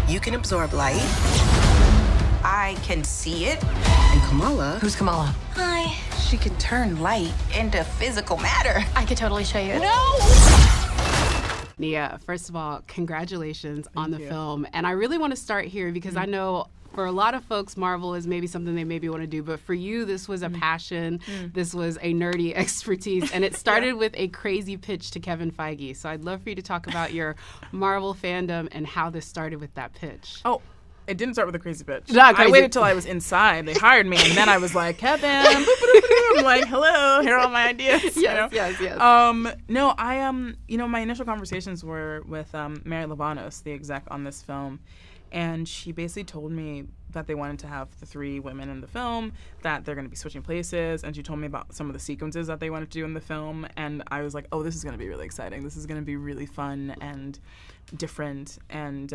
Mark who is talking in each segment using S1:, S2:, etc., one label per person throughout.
S1: You can absorb light. I can see it. And Kamala...
S2: Who's Kamala?
S1: Hi. She can turn light into physical matter.
S2: I could totally show you.
S1: No!
S3: Nia, first of all, congratulations on the film. And I really want to start here because I know for a lot of folks, Marvel is maybe something they maybe want to do, but for you, this was a passion. This was a nerdy expertise, and it started with a crazy pitch to Kevin Feige. So I'd love for you to talk about your Marvel fandom and how this started with that pitch.
S4: Oh, it didn't start with a crazy pitch.
S3: Not crazy.
S4: I waited till I was inside. They hired me, and then I was like, Kevin, I'm like, hello, here are all my ideas.
S3: Yes.
S4: No, my initial conversations were with Mary Livanos, the exec on this film. And she basically told me that they wanted to have the three women in the film, that they're going to be switching places. And she told me about some of the sequences that they wanted to do in the film. And I was like, oh, this is going to be really exciting. This is going to be really fun and different. And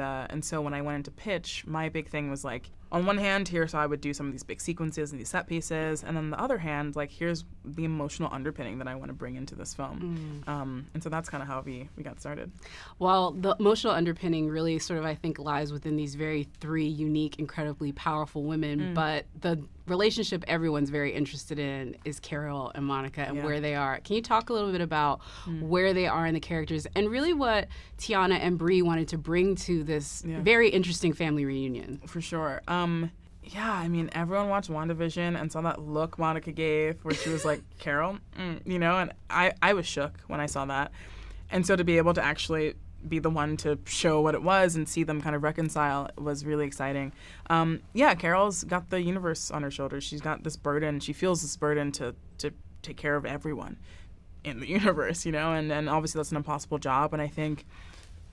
S4: so when I went into pitch, my big thing was like, on one hand, here's how I would do some of these big sequences and these set pieces. And then on the other hand, like, here's the emotional underpinning that I want to bring into this film. And so that's kind of how we got started.
S3: Well, the emotional underpinning really sort of, I think, lies within these very three unique, incredibly powerful women. But the relationship everyone's very interested in is Carol and Monica and where they are. Can you talk a little bit about where they are in the characters and really what Tiana and Bree wanted to bring to this very interesting family reunion?
S4: For sure. I mean, everyone watched WandaVision and saw that look Monica gave where she was like, Carol, and I was shook when I saw that. And so to be able to actually be the one to show what it was and see them kind of reconcile was really exciting. Carol's got the universe on her shoulders. She's got this burden. She feels this burden to take care of everyone in the universe, and obviously that's an impossible job. And I think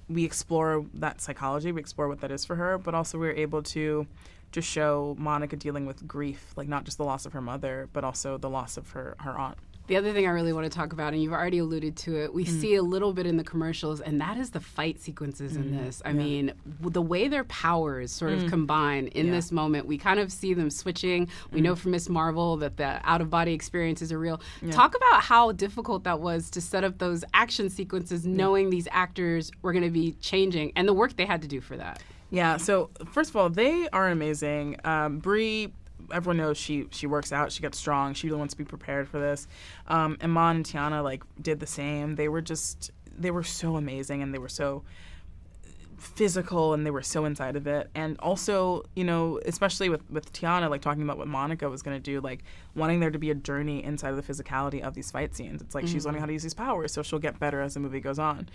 S4: we explore that psychology. We explore what that is for her, but also we're able to just show Monica dealing with grief, like not just the loss of her mother, but also the loss of her aunt.
S3: The other thing I really want to talk about, and you've already alluded to it, we see a little bit in the commercials, and that is the fight sequences in this. I mean, the way their powers sort of combine in this moment, we kind of see them switching. We know from Miss Marvel that the out-of-body experiences are real. Talk about how difficult that was to set up those action sequences knowing these actors were going to be changing, and the work they had to do for that. Yeah,
S4: so first of all, they are amazing. Brie, everyone knows she works out, she gets strong, she really wants to be prepared for this. And Mon and Tiana did the same. They were so amazing, and they were so physical, and they were so inside of it. And also, especially with Tiana, talking about what Monica was going to do, wanting there to be a journey inside of the physicality of these fight scenes. It's like she's learning how to use these powers, so she'll get better as the movie goes on.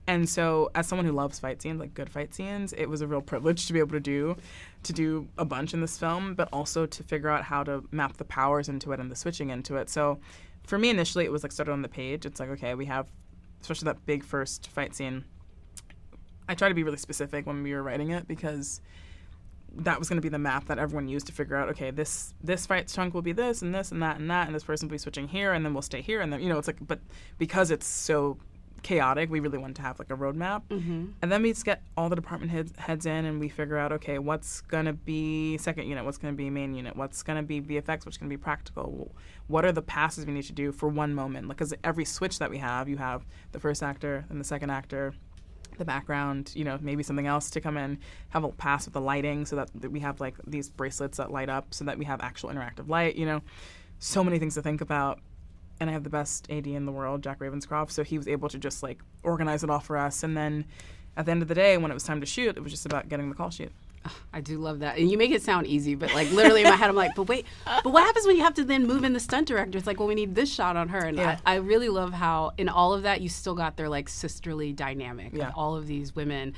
S4: And so as someone who loves fight scenes, good fight scenes, it was a real privilege to be able to do a bunch in this film, but also to figure out how to map the powers into it and the switching into it. So for me, initially, it was started on the page. It's okay, we have, especially that big first fight scene. I try to be really specific when we were writing it because that was going to be the map that everyone used to figure out, okay, this fight chunk will be this and this and that and that, and this person will be switching here, and then we'll stay here, and then, it's but because it's so chaotic, we really wanted to have a roadmap. And then we just get all the department heads in, and we figure out, okay, what's going to be second unit, what's going to be main unit, what's going to be VFX, what's going to be practical, what are the passes we need to do for one moment, because every switch that we have, you have the first actor and the second actor, the background, maybe something else to come in, have a pass with the lighting so that we have these bracelets that light up so that we have actual interactive light, so many things to think about. And I have the best AD in the world, Jack Ravenscroft, so he was able to just organize it all for us. And then at the end of the day, when it was time to shoot, it was just about getting the call sheet.
S3: I do love that. And you make it sound easy, but literally in my head, I'm like, but wait, but what happens when you have to then move in the stunt director? It's well, we need this shot on her. And I really love how in all of that, you still got their sisterly dynamic of all of these women.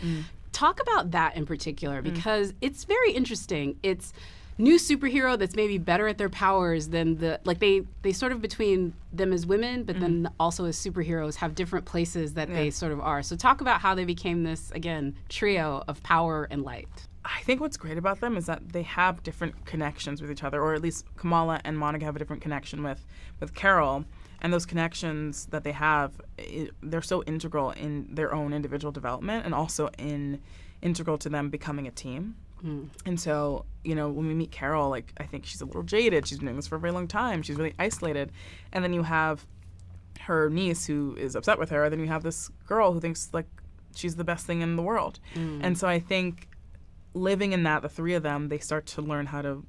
S3: Talk about that in particular, because it's very interesting. It's new superhero that's maybe better at their powers than they sort of between them as women, but then also as superheroes have different places that they sort of are. So talk about how they became this, again, trio of power and light.
S4: I think what's great about them is that they have different connections with each other, or at least Kamala and Monica have a different connection with Carol. And those connections that they have, they're so integral in their own individual development and also integral to them becoming a team. And so, when we meet Carol, I think she's a little jaded. She's been doing this for a very long time. She's really isolated. And then you have her niece who is upset with her. Then you have this girl who thinks, she's the best thing in the world. And so I think living in that, the three of them, they start to learn how to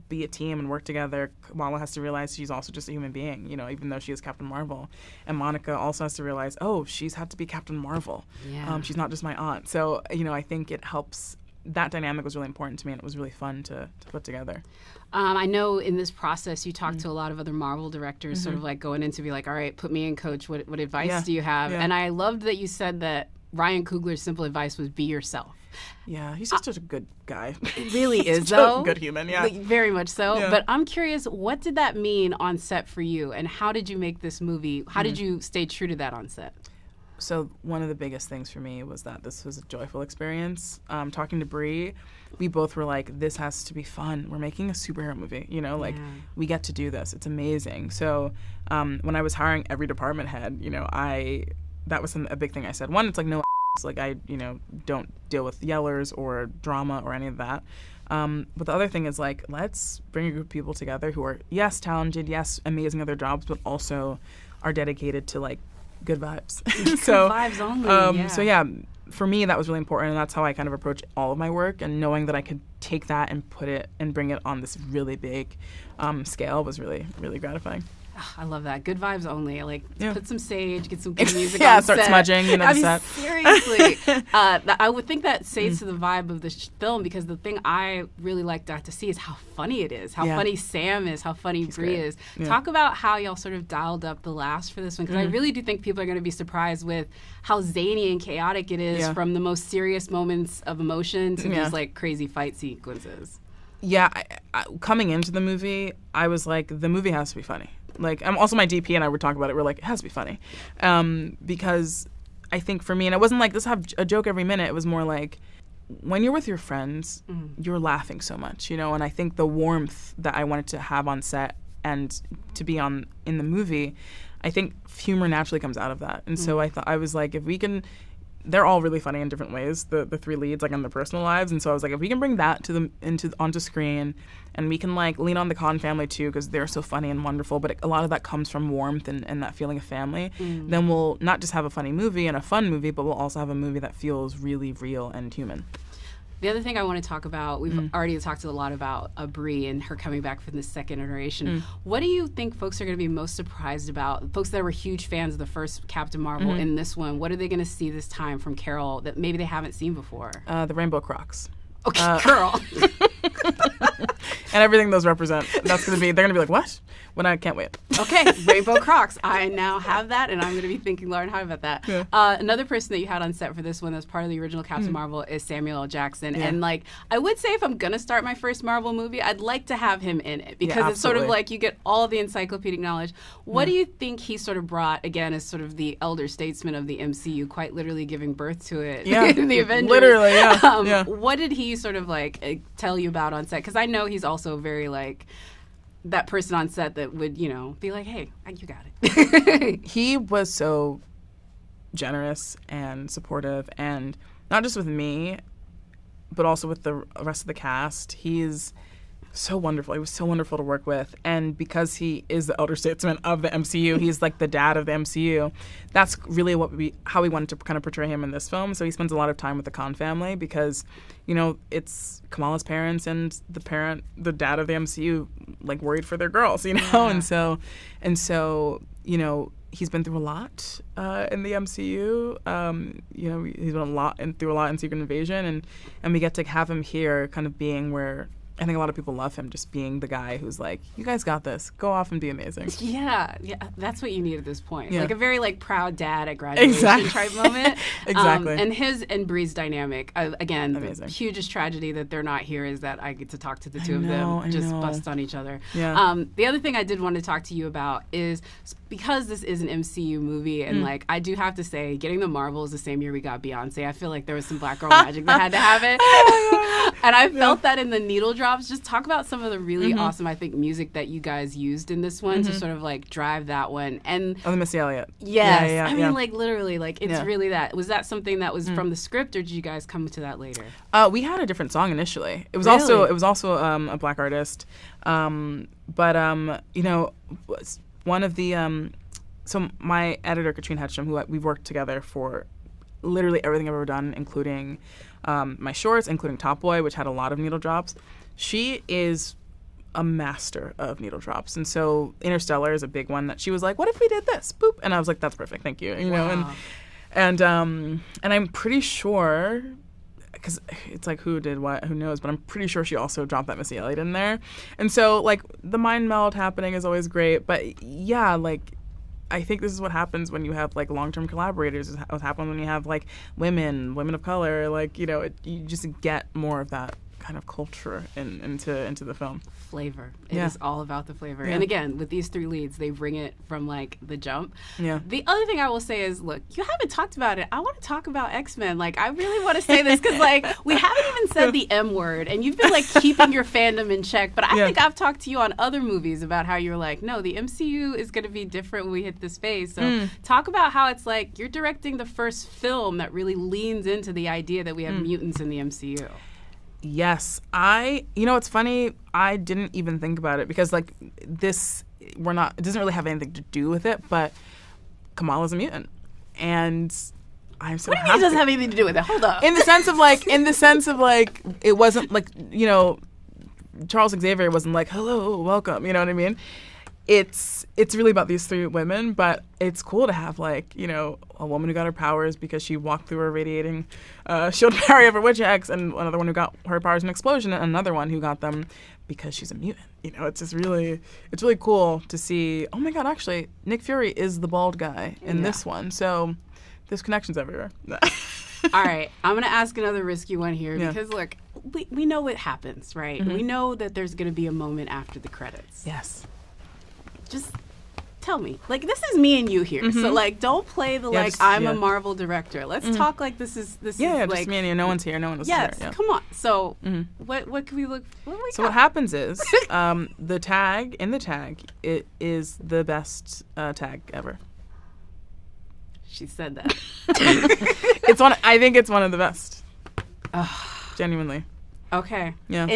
S4: be a team and work together. Kamala has to realize she's also just a human being, you know, even though she is Captain Marvel. And Monica also has to realize, oh, she's had to be Captain Marvel.
S3: Yeah.
S4: She's not just my aunt. So, you know, I think it helps. That dynamic was really important to me, and it was really fun to put together.
S3: I know in this process you talked to a lot of other Marvel directors, sort of like going in to be like, all right, put me in, coach. What advice do you have?
S4: Yeah.
S3: And I loved that you said that Ryan Coogler's simple advice was be yourself.
S4: Yeah, he's just such a good guy.
S3: It really is,
S4: Such
S3: though.
S4: a good human, yeah.
S3: Like, very much so.
S4: Yeah.
S3: But I'm curious, what did that mean on set for you? And how did you make this movie? How did you stay true to that on set?
S4: So one of the biggest things for me was that this was a joyful experience. Talking to Brie, we both were like, this has to be fun. We're making a superhero movie, you know, like we get to do this. It's amazing. So when I was hiring every department head, you know, that was a big thing I said. One, it's like no like I, you know, don't deal with yellers or drama or any of that. But the other thing is like, let's bring a group of people together who are, yes, talented, yes, amazing at their jobs, but also are dedicated to like good vibes. So
S3: vibes only.
S4: So yeah, for me that was really important, and that's how I kind of approach all of my work. And knowing that I could take that and put it and bring it on this really big scale was really, really gratifying.
S3: I love that. Good vibes only. Like, put some sage, get some good music
S4: yeah,
S3: on
S4: start
S3: set.
S4: smudging, you know,
S3: I
S4: the
S3: mean,
S4: set.
S3: seriously. I would think that says to the vibe of the film, because the thing I really got to see is how funny it is, how funny Sam is, how funny Brie is.
S4: Yeah.
S3: Talk about how y'all sort of dialed up the laughs for this one, because I really do think people are going to be surprised with how zany and chaotic it is from the most serious moments of emotion to these, like, crazy fight sequences.
S4: Yeah, I, coming into the movie, I was like, the movie has to be funny. Like, I'm also my DP and I were talking about it. We're like, it has to be funny, because I think for me, and it wasn't like this have a joke every minute. It was more like when you're with your friends, you're laughing so much, you know. And I think the warmth that I wanted to have on set and to be in the movie, I think humor naturally comes out of that. And so I was like, if we can. They're all really funny in different ways, the three leads, like in their personal lives. And so I was like, if we can bring that onto screen, and we can like lean on the Khan family too, because they're so funny and wonderful, but a lot of that comes from warmth and that feeling of family, then we'll not just have a funny movie and a fun movie, but we'll also have a movie that feels really real and human.
S3: The other thing I want to talk about, we've already talked a lot about Brie and her coming back for the second iteration. What do you think folks are going to be most surprised about? Folks that were huge fans of the first Captain Marvel in this one, what are they going to see this time from Carol that maybe they haven't seen before?
S4: The Rainbow Crocs.
S3: Okay, girl.
S4: And everything those represent. That's going to be, they're going to be like, what? When I can't wait.
S3: Okay, Rainbow Crocs. I now have that, and I'm going to be thinking long and hard about that. Yeah. Another person that you had on set for this one that's part of the original Captain Marvel is Samuel L. Jackson. Yeah. And, like, I would say if I'm going to start my first Marvel movie, I'd like to have him in it, because it's sort of like you get all the encyclopedic knowledge. What do you think he sort of brought, again, as sort of the elder statesman of the MCU, quite literally giving birth to it in the Avengers?
S4: Literally, yeah.
S3: What did he sort of, like, tell you about on set? Because I know he's also very, like, that person on set that would, you know, be like, hey, you got it.
S4: He was so generous and supportive, and not just with me, but also with the rest of the cast. He's so wonderful. He was so wonderful to work with. And because he is the elder statesman of the MCU, he's like the dad of the MCU. That's really how we wanted to kind of portray him in this film. So he spends a lot of time with the Khan family because, you know, it's Kamala's parents and the dad of the MCU, like, worried for their girls, you know? Yeah. And so, you know, he's been through a lot in the MCU. You know, he's been through a lot in Secret Invasion, and we get to have him here kind of being where I think a lot of people love him, just being the guy who's like, you guys got this. Go off and be amazing.
S3: Yeah, that's what you need at this point. Yeah. Like a very, like, proud dad at graduation type moment.
S4: Exactly.
S3: And his and Bree's dynamic, again,
S4: amazing.
S3: The hugest tragedy that they're not here is that I get to talk to the two of them just bust on each other.
S4: Yeah.
S3: The other thing I did want to talk to you about is, because this is an MCU movie, and like, I do have to say, getting the Marvels the same year we got Beyonce, I feel like there was some Black girl magic that had to have it. And I felt that in the needle drops. Just talk about some of the really awesome, I think, music that you guys used in this one to sort of, like, drive that one. And
S4: the Missy Elliott.
S3: Yes. I mean, like, literally, like, it's really that. Was that something that was from the script, or did you guys come to that later?
S4: We had a different song initially. It was
S3: really?
S4: also a Black artist. But you know, one of the so my editor, Katrine Hedstrom, who we've worked together for literally everything I've ever done, including my shorts, including Top Boy, which had a lot of needle drops. She is a master of needle drops. And so Interstellar is a big one that she was like, what if we did this? Boop. And I was like, that's perfect. Thank you. You know, and I'm pretty sure, because it's like who did what, who knows, but I'm pretty sure she also dropped that Missy Elliott in there. And so like the mind meld happening is always great. But yeah, like I think this is what happens when you have like long-term collaborators. Is what happens when you have like women of color. Like, you know, you just get more of that kind of culture into the film.
S3: Flavor. It is all about the flavor. And again, with these three leads, they bring it from like the jump. Yeah. The other thing I will say is, look, you haven't talked about it. I want to talk about X-Men. Like, I really want to say this because like we haven't even said the M word, and you've been like keeping your fandom in check. But I think I've talked to you on other movies about how you're like, no, the MCU is going to be different when we hit this phase. So talk about how it's like you're directing the first film that really leans into the idea that we have mutants in the MCU.
S4: Yes. You know, it's funny, I didn't even think about it because like it doesn't really have anything to do with it, but Kamala's a mutant. And I'm so happy.
S3: What do you mean it doesn't have anything to do with it? Hold up.
S4: In the sense of like, it wasn't like, you know, Charles Xavier wasn't like, hello, welcome, you know what I mean? It's really about these three women, but it's cool to have like, you know, a woman who got her powers because she walked through a radiating shield barrier of a witch X, and another one who got her powers in an explosion, and another one who got them because she's a mutant. You know, it's really cool to see. Oh my God, actually, Nick Fury is the bald guy in this one, so there's connections everywhere.
S3: All right, I'm going to ask another risky one here because, look, we know what happens, right? We know that there's going to be a moment after the credits.
S4: Yes.
S3: Just tell me. Like, this is me and you here. So, like, don't play the, I'm a Marvel director. Let's talk like this is like...
S4: just me and you. No one's here. No one else is here.
S3: Yes, come on. So, what can we look...
S4: So what happens is, the tag, it is the best tag ever.
S3: She said that.
S4: I think it's one of the best. Genuinely.
S3: Okay.
S4: Yeah.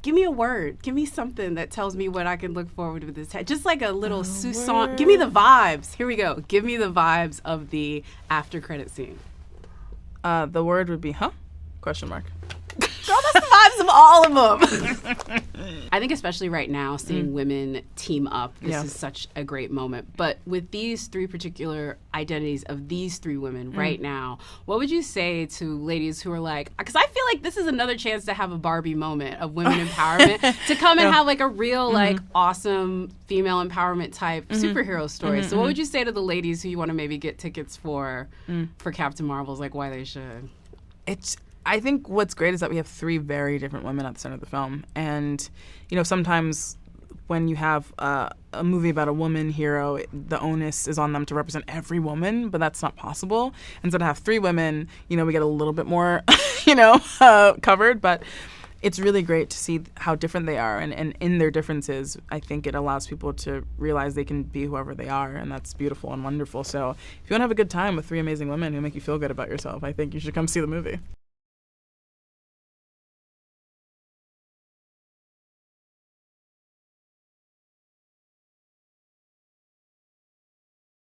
S3: Give me a word. Give me something that tells me what I can look forward to with this tag. Just like a little Susan. Give me the vibes. Here we go. Give me the vibes of the after credit scene.
S4: The word would be, huh? Question mark.
S3: Girl, that's the vibes of all of them. I think especially right now, seeing women team up, this is such a great moment. But with these three particular identities of these three women right now, what would you say to ladies who are like, because I feel like this is another chance to have a Barbie moment of women empowerment, to come and have like a real like awesome female empowerment type superhero story. So what would you say to the ladies who you want to maybe get tickets for Captain Marvel's, like why they should?
S4: I think what's great is that we have three very different women at the center of the film. And, you know, sometimes when you have a movie about a woman hero, the onus is on them to represent every woman, but that's not possible. And so to have three women, you know, we get a little bit more, covered. But it's really great to see how different they are. And in their differences, I think it allows people to realize they can be whoever they are. And that's beautiful and wonderful. So if you want to have a good time with three amazing women who make you feel good about yourself, I think you should come see the movie.